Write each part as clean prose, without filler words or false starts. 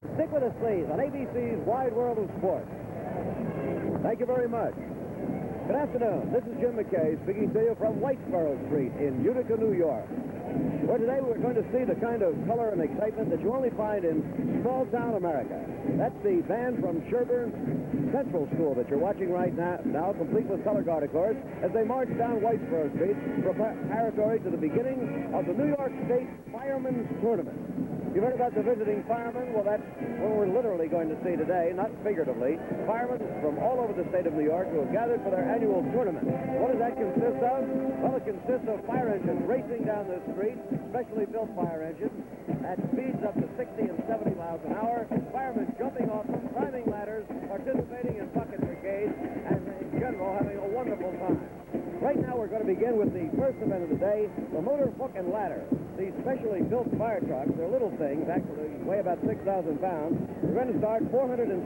Stick with us, please, on ABC's Wide World of Sport. Thank you very much. Good afternoon. This is Jim McKay speaking to you from Whitesboro Street in Utica, New York, where today we're going to see the kind of color and excitement that you only find in small-town America. That's the band from Sherburne Central School that you're watching right now, complete with color guard, of course, as they march down Whitesboro Street preparatory to the beginning of the New York State Firemen's Tournament. You've heard about the visiting firemen? Well, that's what we're literally going to see today, not figuratively. Firemen from all over the state of New York who have gathered for their annual tournament. What does that consist of? Well, it consists of fire engines racing down the street, specially built fire engines, at speeds up to 60 and 70 miles an hour, firemen jumping off them, climbing ladders, participating in bucket brigades, and in general having a wonderful time. Right now we're going to begin with the first event of the day, the motor hook and ladder. These specially built fire trucks, they're little things, actually weigh about 6,000 pounds. We're going to start 475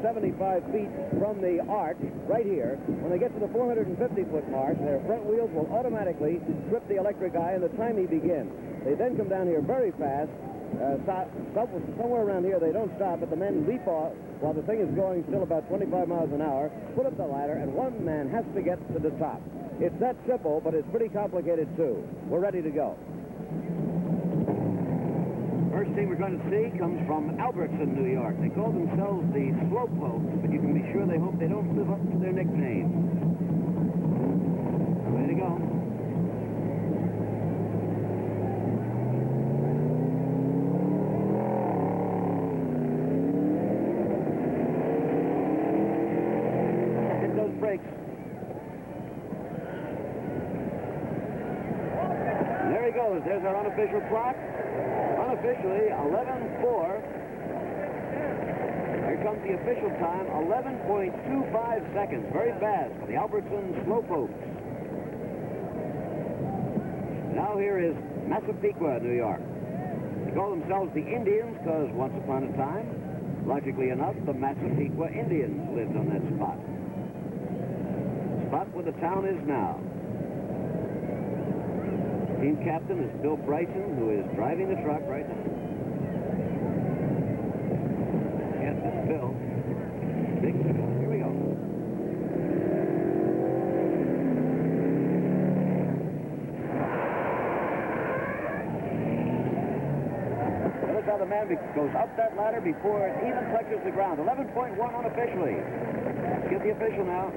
feet from the arch right here. When they get to the 450-foot mark, their front wheels will automatically trip the electric eye and the time he begins. They then come down here very fast. Somewhere around here they don't stop, but the men leap off while the thing is going still about 25 miles an hour, put up the ladder, and one man has to get to the top. It's that simple, but it's pretty complicated too. We're ready to go. First thing we're going to see comes from Albertson, New York. They call themselves the Slowpokes, but you can be sure they hope they don't live up to their nickname. Way to go. Hit those brakes. And there he goes. There's our unofficial clock. Unofficially, 11:04. Here comes the official time, 11.25 seconds. Very fast for the Albertson Slowpokes. Now here is Massapequa, New York. They call themselves the Indians because once upon a time, logically enough, the Massapequa Indians lived on that spot. The spot where the town is now. Team captain is Bill Bryson, who is driving the truck right now. Yes, it's Bill. Big Bill. Here we go. Notice how the man goes up that ladder before it even touches the ground. 11.1 unofficially. Let's get the official now.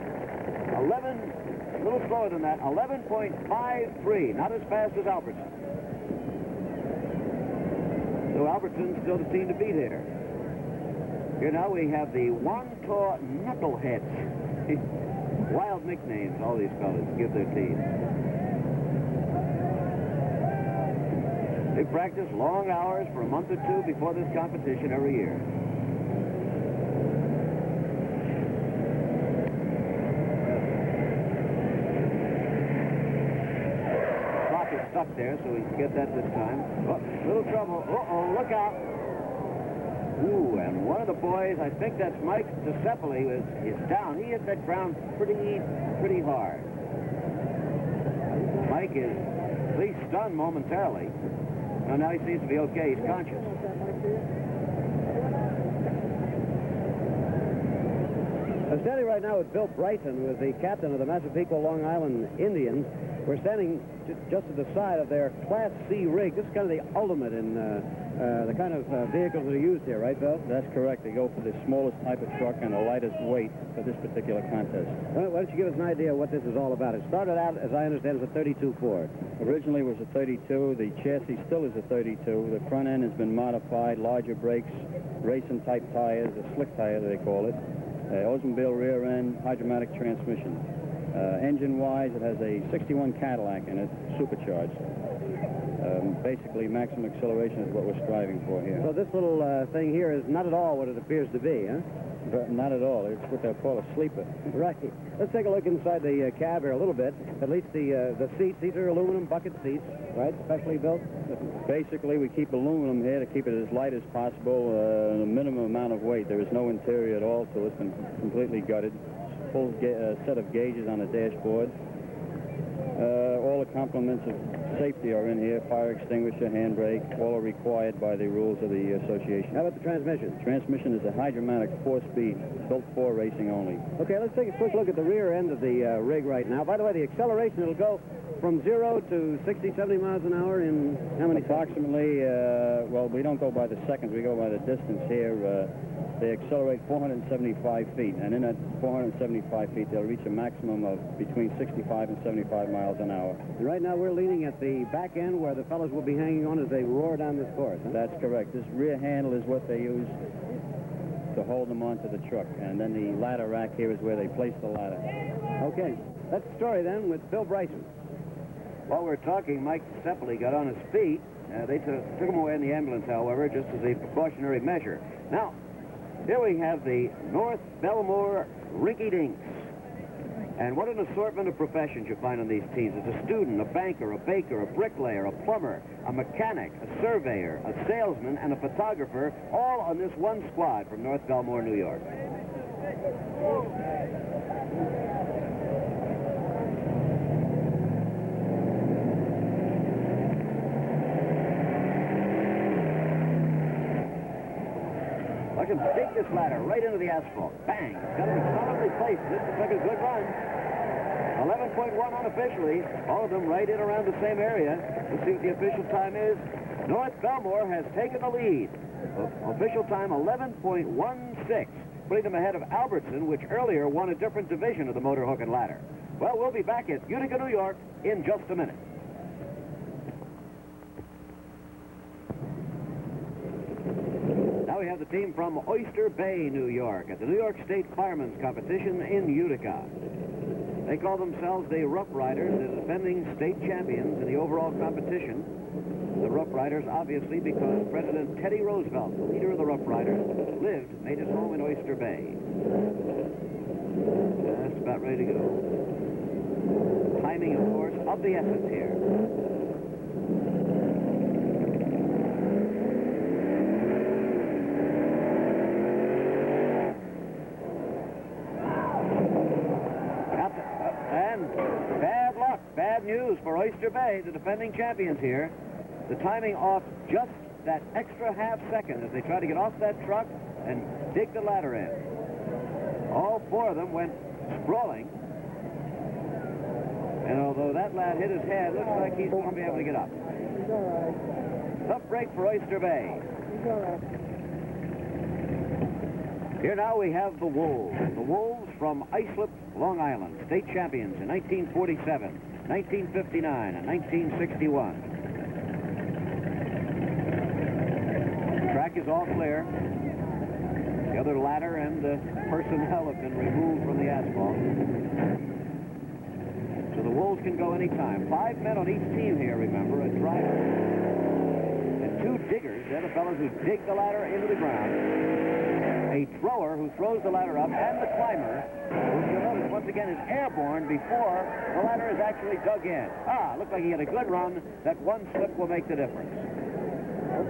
11. A little slower than that, 11.53, not as fast as Albertson. So Albertson's still the team to beat here. Here now we have the Wantagh Knuckleheads. Wild nicknames all these fellas give their team. They practice long hours for a month or two before this competition every year. Stuck there, so we can get that this time. Oh, little trouble. Uh-oh, look out. Ooh, and one of the boys, I think that's Mike DeCepoli, is down. He hit that ground pretty hard. Mike is at least stunned momentarily. Now he seems to be okay. He's conscious. I'm standing right now with Bill Bryson, who is the captain of the Massapequa Long Island Indians. We're standing just to the side of their Class C rig. This is kind of the ultimate in the kind of vehicles that are used here, right, Bill? That's correct. They go for the smallest type of truck and the lightest weight for this particular contest. Why don't you give us an idea of what this is all about? It started out, as I understand, as a 32 Ford. Originally it was a 32. The chassis still is a 32. The front end has been modified, larger brakes, racing-type tires, a slick tire, they call it. Oldsmobile rear end, hydromatic transmission. Engine-wise, it has a 61 Cadillac in it, supercharged. Basically, maximum acceleration is what we're striving for here. So this little thing here is not at all what it appears to be, huh? But not at all. It's what they call a sleeper. Right. Let's take a look inside the cab here a little bit. At least the seats. These are aluminum bucket seats, right? Specially built. Basically, we keep aluminum here to keep it as light as possible, the minimum amount of weight. There is no interior at all, so it's been completely gutted. Full set of gauges on the dashboard. All the complements of safety are in here. Fire extinguisher, handbrake, all are required by the rules of the association. How about the transmission? Transmission is a hydromatic 4-speed, built for racing only. Okay, let's take a quick look at the rear end of the rig right now. By the way, the acceleration, it'll go from 0 to 60, 70 miles an hour in how many seconds? Approximately, well, we don't go by the seconds, we go by the distance here. They accelerate 475 feet, and in that 475 feet, they'll reach a maximum of between 65 and 75 miles an hour. And right now, we're leaning at the back end where the fellows will be hanging on as they roar down this course. Huh? That's correct. This rear handle is what they use to hold them onto the truck, and then the ladder rack here is where they place the ladder. Okay, that's the story then with Phil Bryson. While we're talking, Mike Sepoli got on his feet. They took him away in the ambulance, however, just as a precautionary measure. Now, here we have the North Belmore Rinky-Dinks. And what an assortment of professions you find on these teams. It's a student, a banker, a baker, a bricklayer, a plumber, a mechanic, a surveyor, a salesman, and a photographer, all on this one squad from North Belmore, New York. Watch him dig this ladder right into the asphalt. Bang! Got him solidly placed. This looks like a good run. 11.1 unofficially. All of them right in around the same area. Let's see what the official time is. North Belmore has taken the lead. Official time 11.16, putting them ahead of Albertson, which earlier won a different division of the motor hook and ladder. Well, we'll be back at Utica, New York in just a minute. Now we have the team from Oyster Bay, New York, at the New York State Firemen's Competition in Utica. They call themselves the Rough Riders. They're defending state champions in the overall competition. The Rough Riders, obviously, because President Teddy Roosevelt, the leader of the Rough Riders, made his home in Oyster Bay. That's about ready to go. Timing, of course, of the essence here. Bad news for Oyster Bay, the defending champions here. The timing off just that extra half second as they try to get off that truck and dig the ladder in. All four of them went sprawling. And although that lad hit his head, looks like he's going to be able to get up. Tough break for Oyster Bay. Here now we have the Wolves. The Wolves from Islip, Long Island, state champions in 1947, 1959, and 1961. The track is all clear. The other ladder and the personnel have been removed from the asphalt. So the Wolves can go anytime. 5 men on each team here, remember, a driver and 2 diggers. They're the fellows who dig the ladder into the ground. A thrower who throws the ladder up, and the climber, who you'll notice once again is airborne before the ladder is actually dug in. Looks like he had a good run. That one slip will make the difference.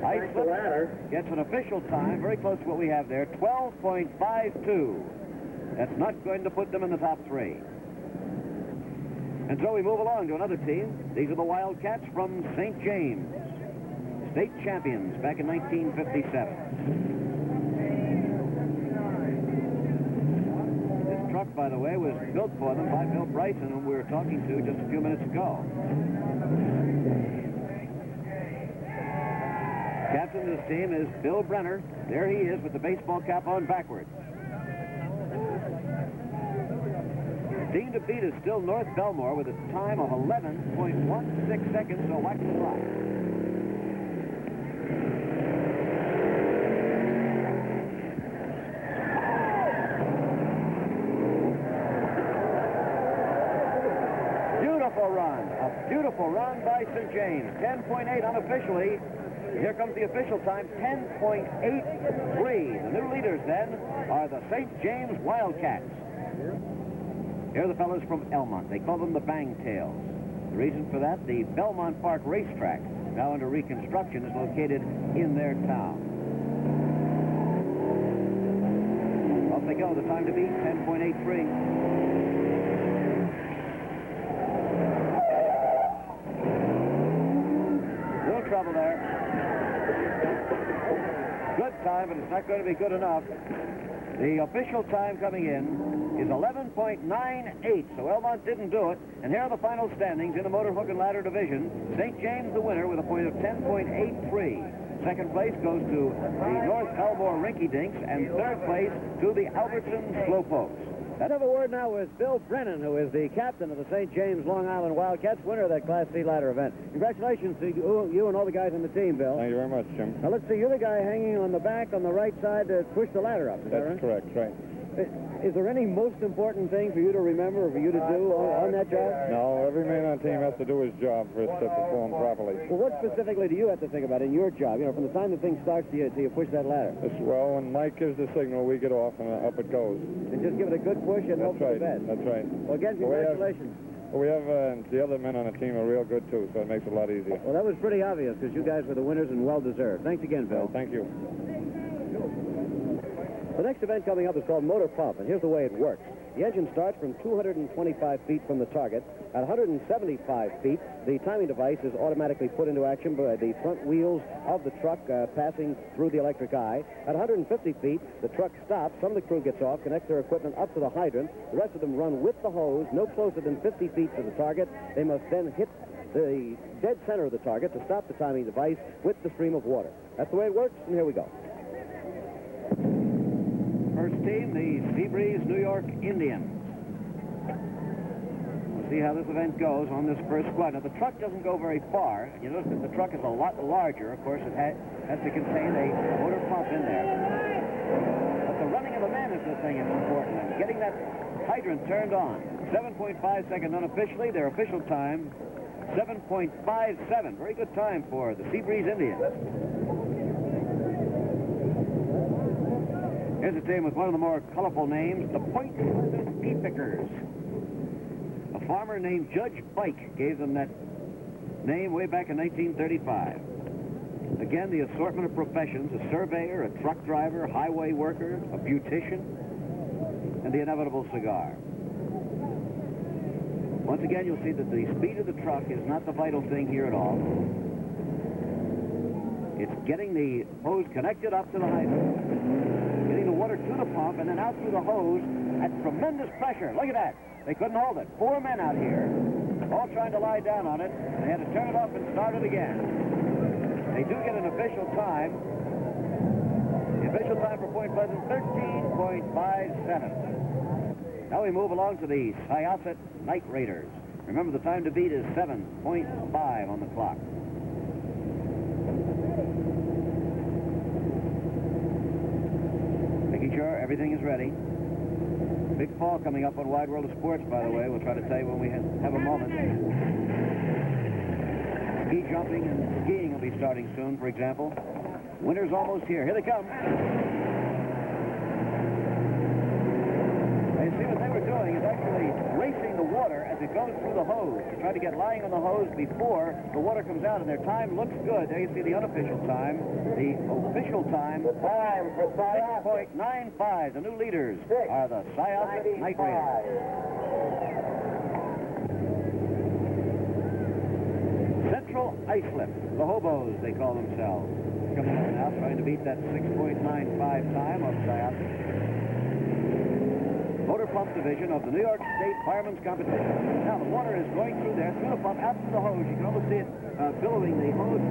Islip gets an official time, very close to what we have there, 12.52. That's not going to put them in the top 3. And so we move along to another team. These are the Wildcats from St. James, state champions back in 1957. Truck, by the way, was built for them by Bill Bryson, whom we were talking to just a few minutes ago. Captain of this team is Bill Brenner. There he is with the baseball cap on backwards. Dean to beat is still North Belmore with a time of 11.16 seconds, so watch the clock. Beautiful run by St. James. 10.8 unofficially. Here comes the official time, 10.83. The new leaders, then, are the St. James Wildcats. Here are the fellows from Elmont. They call them the Bangtails. The reason for that, the Belmont Park racetrack, now under reconstruction, is located in their town. Off they go. The time to beat, 10.83. time, but it's not going to be good enough. The official time coming in is 11.98, so Elmont didn't do it. And here are the final standings in the motor hook and ladder division. St. James the winner with a point of 10.83. Second place goes to the North Elmore Rinky Dinks, and third place to the Albertson Slowpokes. Let's have a word now with Bill Brennan, who is the captain of the St. James Long Island Wildcats, winner of that Class C ladder event. Congratulations to you and all the guys on the team, Bill. Thank you very much, Jim. Now, let's see. You're the guy hanging on the back on the right side to push the ladder up. Is that right? Correct, right. Is there any most important thing for you to remember or for you to do on that job? No, every man on the team has to do his job for us to perform properly. Well, what specifically do you have to think about in your job? You know, from the time the thing starts to you push that ladder. Well, when Mike gives the signal, we get off and up it goes. And just give it a good push and hope for the best. That's right. Well, again, congratulations. We have the other men on the team are real good, too, so it makes it a lot easier. Well, that was pretty obvious because you guys were the winners and well-deserved. Thanks again, Bill. Well, thank you. The next event coming up is called Motor Pump, and here's the way it works. The engine starts from 225 feet from the target. At 175 feet, the timing device is automatically put into action by the front wheels of the truck passing through the electric eye. At 150 feet, the truck stops. Some of the crew gets off, connects their equipment up to the hydrant. The rest of them run with the hose, no closer than 50 feet to the target. They must then hit the dead center of the target to stop the timing device with the stream of water. That's the way it works, and here we go. First team, the Seabreeze New York Indians. We'll see how this event goes on this first squad. Now, the truck doesn't go very far. You notice that the truck is a lot larger. Of course, it has to contain a motor pump in there. But the running of the men is the thing that's important. And getting that hydrant turned on. 7.5 seconds unofficially. Their official time, 7.57. Very good time for the Seabreeze Indians. Here's a team with one of the more colorful names, the Point Pleasant Pea Pickers. A farmer named Judge Bike gave them that name way back in 1935. Again, the assortment of professions, a surveyor, a truck driver, a highway worker, a beautician, and the inevitable cigar. Once again, you'll see that the speed of the truck is not the vital thing here at all. It's getting the hose connected up to the hydrant, getting the water to the pump, and then out through the hose at tremendous pressure. Look at that. They couldn't hold it. 4 men out here, all trying to lie down on it. They had to turn it off and start it again. They do get an official time. The official time for Point Pleasant, 13.57. Now we move along to the Syosset Night Raiders. Remember, the time to beat is 7.5 on the clock. Making sure everything is ready. Big fall coming up on Wide World of Sports, by the way. We'll try to tell you when we have a moment. Ski jumping and skiing will be starting soon, for example. Winter's almost here. Here they come. You see what they were doing is actually racing the water as it goes through the hose to try to get lying on the hose before the water comes out, and their time looks good. There you see the unofficial time. The official time, 6.95. The new leaders are the Syosset Night Raiders. Central Islip, the hobos, they call themselves. Coming up now, trying to beat that 6.95 time of Syosset. Motor pump division of the New York State Firemen's Competition. Now, the water is going through there, through the pump, out through the hose. You can almost see it billowing the hose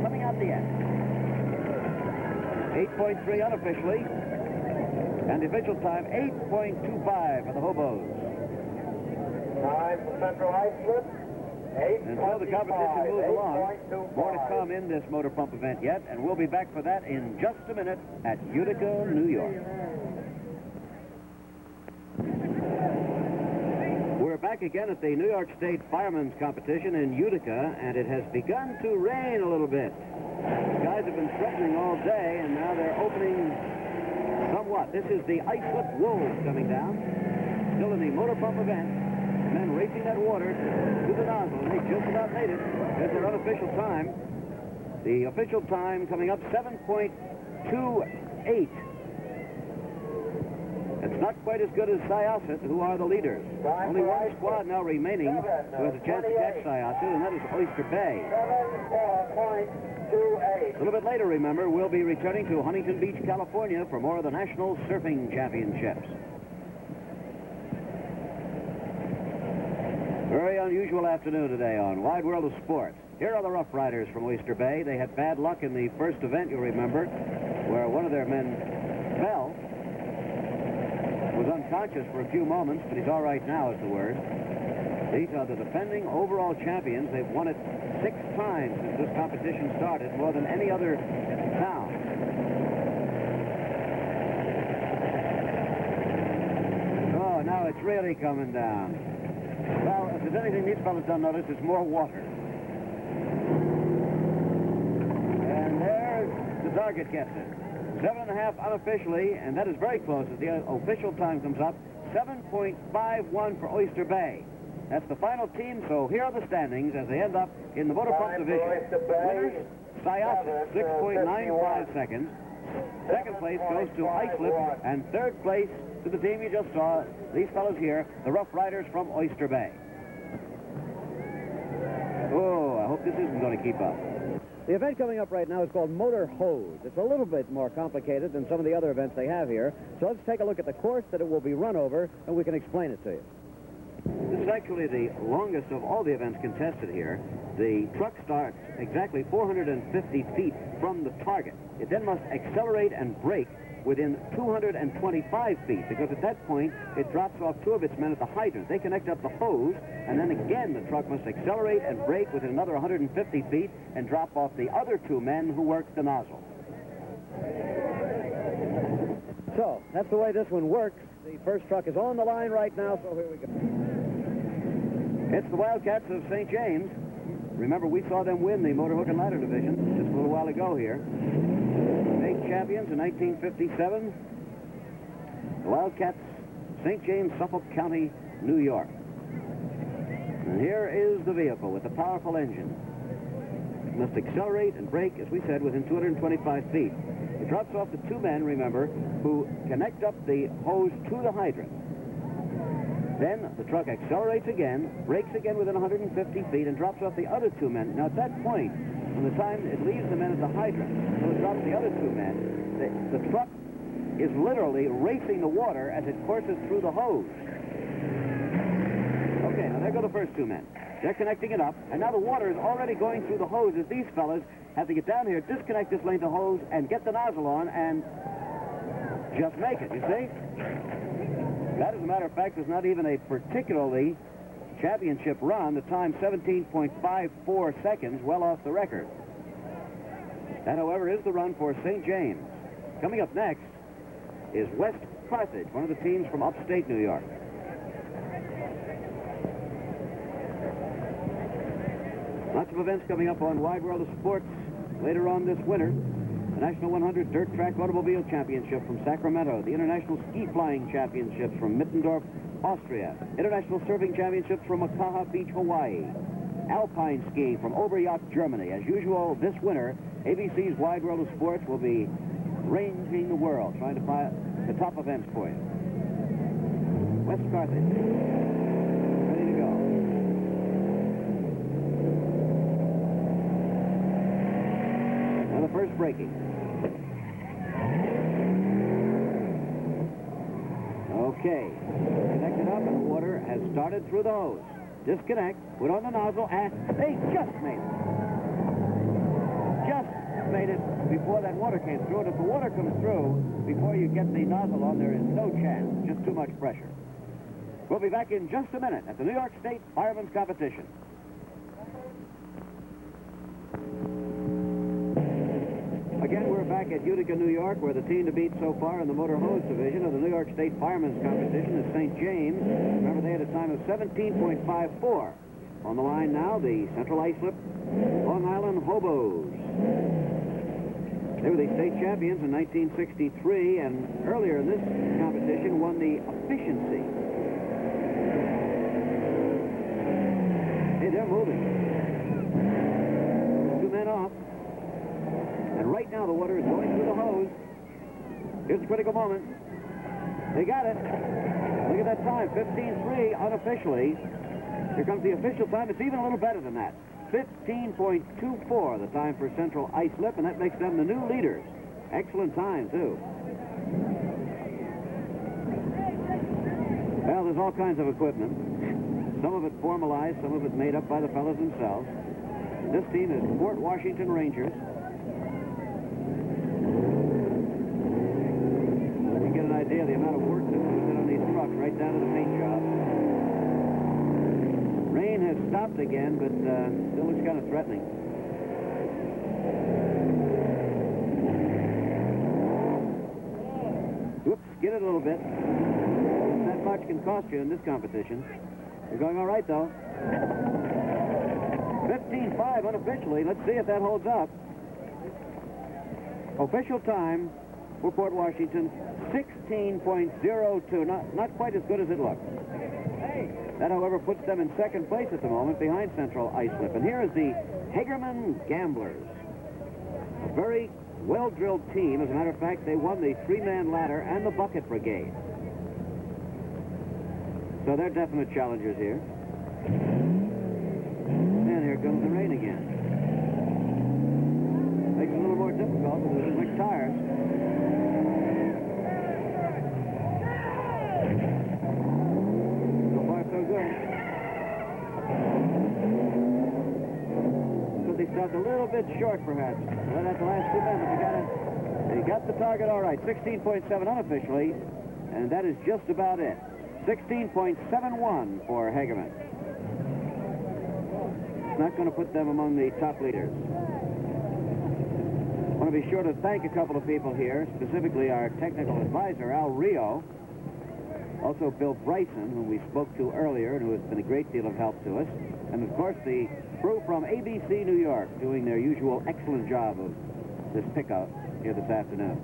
coming out the end. 8.3 unofficially. And the official time, 8.25 for the hobos. Time for Central Islip. And so the competition moves along. More to come in this motor pump event yet, and we'll be back for that in just a minute at Utica, New York. We're back again at the New York State Firemen's Competition in Utica, and it has begun to rain a little bit. The skies have been threatening all day, and now they're opening somewhat. This is the Islip Wolves coming down, still in the motor pump event. Men racing that water to the nozzle, and they just about made it. There's their unofficial time. The official time coming up, 7.28. It's not quite as good as Syosset, who are the leaders. Only one squad now remaining who has a chance to catch Syosset, and that is Oyster Bay. 32-8. A little bit later, remember, we'll be returning to Huntington Beach, California for more of the National Surfing Championships. Very unusual afternoon today on Wide World of Sports. Here are the Rough Riders from Oyster Bay. They had bad luck in the first event, you'll remember, where one of their men fell, was unconscious for a few moments, but he's all right now is the word. These are the defending overall champions. They've won it 6 times since this competition started, more than any other town. Oh, now it's really coming down. Well, if there's anything these fellas don't notice, it's more water. And there's the target gets it. 7.5 unofficially, and that is very close as the official time comes up. 7.51 for Oyster Bay. That's the final team, so here are the standings as they end up in the motor pump division. Winners, Syosset, 6.95 seconds. Second place goes to Islip, and third place to the team you just saw, these fellows here, the Rough Riders from Oyster Bay. Oh, I hope this isn't going to keep up. The event coming up right now is called Motor Hose. It's a little bit more complicated than some of the other events they have here. So let's take a look at the course that it will be run over, and we can explain it to you. This is actually the longest of all the events contested here. The truck starts exactly 450 feet from the target. It then must accelerate and brake within 225 feet, because at that point, it drops off 2 of its men at the hydrant. They connect up the hose, and then again, the truck must accelerate and brake within another 150 feet and drop off the other 2 men who work the nozzle. So, that's the way this one works. The first truck is on the line right now, so here we go. It's the Wildcats of St. James. Remember, we saw them win the motor hook and ladder division just a little while ago here. State champions in 1957. The Wildcats, St. James, Suffolk County, New York. And here is the vehicle with the powerful engine. It must accelerate and brake, as we said, within 225 feet. It drops off the 2 men, remember, who connect up the hose to the hydrant. Then the truck accelerates again, brakes again within 150 feet, and drops off the other 2 men. Now, at that point, from the time it leaves the men at the hydrant, so it drops the other 2 men, the truck is literally racing the water as it courses through the hose. Okay, now there go the first 2 men. They're connecting it up, and now the water is already going through the hose as these fellas have to get down here, disconnect this length of hose, and get the nozzle on, and just make it, you see? That, as a matter of fact, was not even a particularly championship run. The time, 17.54 seconds, well off the record. That, however, is the run for St. James. Coming up next is West Carthage, one of the teams from upstate New York. Lots of events coming up on Wide World of Sports later on this winter. The National 100 Dirt Track Automobile Championship from Sacramento. The International Ski Flying Championships from Mittendorf, Austria. International Surfing Championships from Makaha Beach, Hawaii. Alpine skiing from Oberjach, Germany. As usual, this winter, ABC's Wide World of Sports will be ranging the world, trying to find the top events for you. West Carthage, ready to go. Now the first braking. Okay, connected up, and the water has started through the hose. Disconnect, put on the nozzle, and they just made it. Just made it before that water came through, and if the water comes through before you get the nozzle on, there is no chance, just too much pressure. We'll be back in just a minute at the New York State Firemen's Competition. Again, we're back at Utica, New York, where the team to beat so far in the motor hose division of the New York State Firemen's Competition is St. James. Remember, they had a time of 17.54. On the line now, the Central Islip Long Island Hobos. They were the state champions in 1963, and earlier in this competition won the efficiency. Hey, they're moving. 2 men off. And right now the water is going through the hose. Here's the critical moment. They got it. Look at that time, 15.3 unofficially. Here comes the official time. It's even a little better than that. 15.24, the time for Central Islip, and that makes them the new leaders. Excellent time, too. Well, there's all kinds of equipment. Some of it formalized, some of it made up by the fellows themselves. This team is Fort Washington Rangers. You can get an idea of the amount of work that goes in on these trucks, right down to the paint job. Rain has stopped again, but still looks kind of threatening. Whoops, get it a little bit. That much can cost you in this competition. You're going all right, though. 15.5 unofficially. Let's see if that holds up. Official time for Port Washington, 16.02. Not quite as good as it looks. That, however, puts them in second place at the moment behind Central Islip. And here is the Hagerman Gamblers. A very well-drilled team. As a matter of fact, they won the three-man ladder and the bucket brigade. So they're definite challengers here. And here comes the rain again. Makes it a little more difficult with the slick tires. So far, so good. So they stopped a little bit short, perhaps. Well, that's the last 2 minutes. They got the target all right. 16.7 unofficially, and that is just about it. 16.71 for Hagerman. It's not going to put them among the top leaders. I want to be sure to thank a couple of people here, specifically our technical advisor, Al Rio, also Bill Bryson, whom we spoke to earlier and who has been a great deal of help to us, and, of course, the crew from ABC New York doing their usual excellent job of this pickup here this afternoon.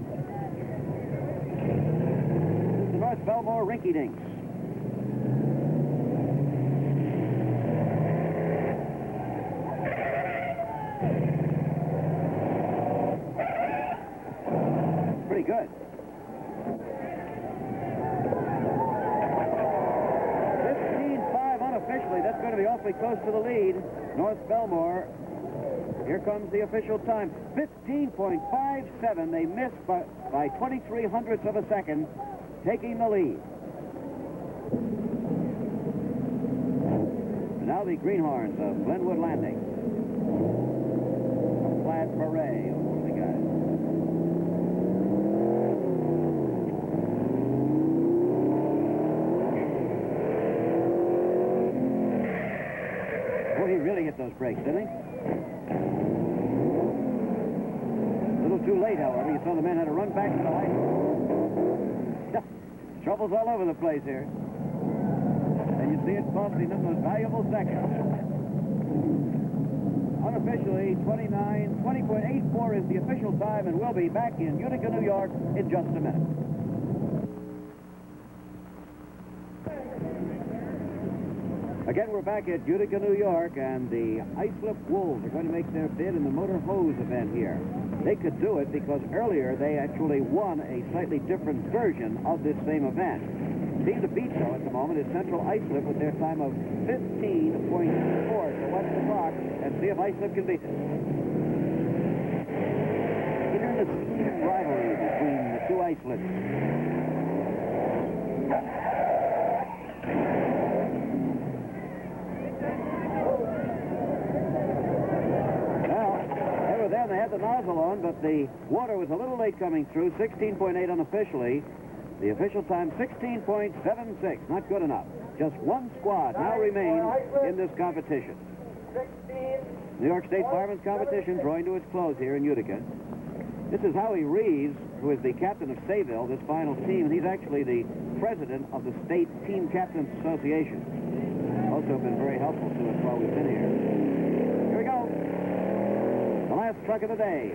This is the North Belmore Rinky-Dinks. Pretty good. 15.5 unofficially. That's going to be awfully close to the lead. North Belmore. Here comes the official time. 15.57. They missed by 23 hundredths of a second, taking the lead. And now the Greenhorns of Glenwood Landing. A flat beret on one of the guys. He really hit those brakes, didn't he? A little too late, however. You saw the man had to run back to the light. Trouble's all over the place here. And you see it costing them those valuable seconds. Unofficially, 20.84 is the official time, and we'll be back in Utica, New York in just a minute. Again, we're back at Utica, New York, and the Islip Wolves are going to make their bid in the motor hose event here. They could do it because earlier they actually won a slightly different version of this same event. The team to beat, though, at the moment is Central Islip with their time of 15.4. So watch the clock and see if Islip can beat it. Here's the rivalry between the two Islips. They had the nozzle on, but the water was a little late coming through. 16.8 unofficially. The official time, 16.76. Not good enough. Just one squad now remains in this competition. New York State Firemen's Competition drawing to its close here in Utica. This is Howie Reeves, who is the captain of Sayville, this final team, and he's actually the president of the State Team Captains Association. Also been very helpful to us while we've been here. Here we go. The last truck of the day.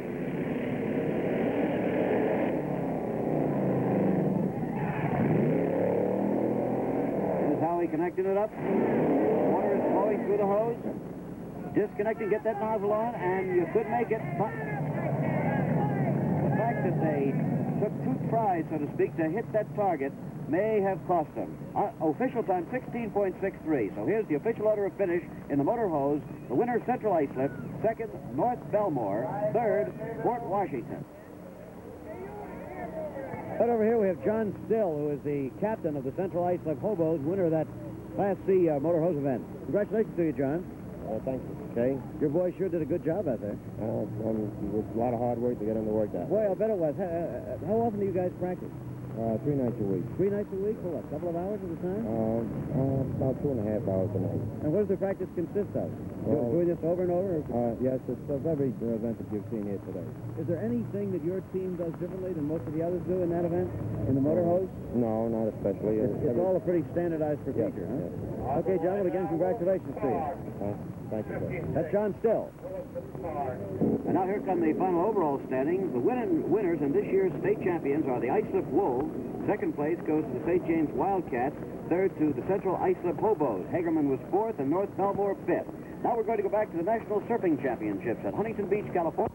This is Howie connecting it up. Water is flowing through the hose. Disconnecting, get that nozzle on, and you could make it. But the fact that they took two tries, so to speak, to hit that target may have cost them. Official time 16.63. So here's the official order of finish in the motor hose. The winner, Central Islip. Second, North Belmore. Third, Fort Washington. Right over here we have John Still, who is the captain of the Central Islip Hobos, winner of that Class C motor hose event. Congratulations to you, John. Thank you. Okay. Your boys sure did a good job out there. It was a lot of hard work to get them to work that. Boy, I'll bet it was. How often do you guys practice? 3 nights a week. 3 nights a week? For what, a couple of hours at a time? About 2.5 hours a night. And what does the practice consist of? Well, Doing this over and over? Yes, it's of every event that you've seen here today. Is there anything that your team does differently than most of the others do in that event? In the motor hose? No, not especially. It's all a pretty standardized procedure, huh? Yes. Okay, gentlemen, again, congratulations to you. Thank you, sir. That's John Still. And now here come the final overall standings. The winners and this year's state champions are the Islip Wolves. Second place goes to the St. James Wildcats. Third to the Central Islip Hobos. Hagerman was fourth and North Belmore fifth. Now we're going to go back to the National Surfing Championships at Huntington Beach, California.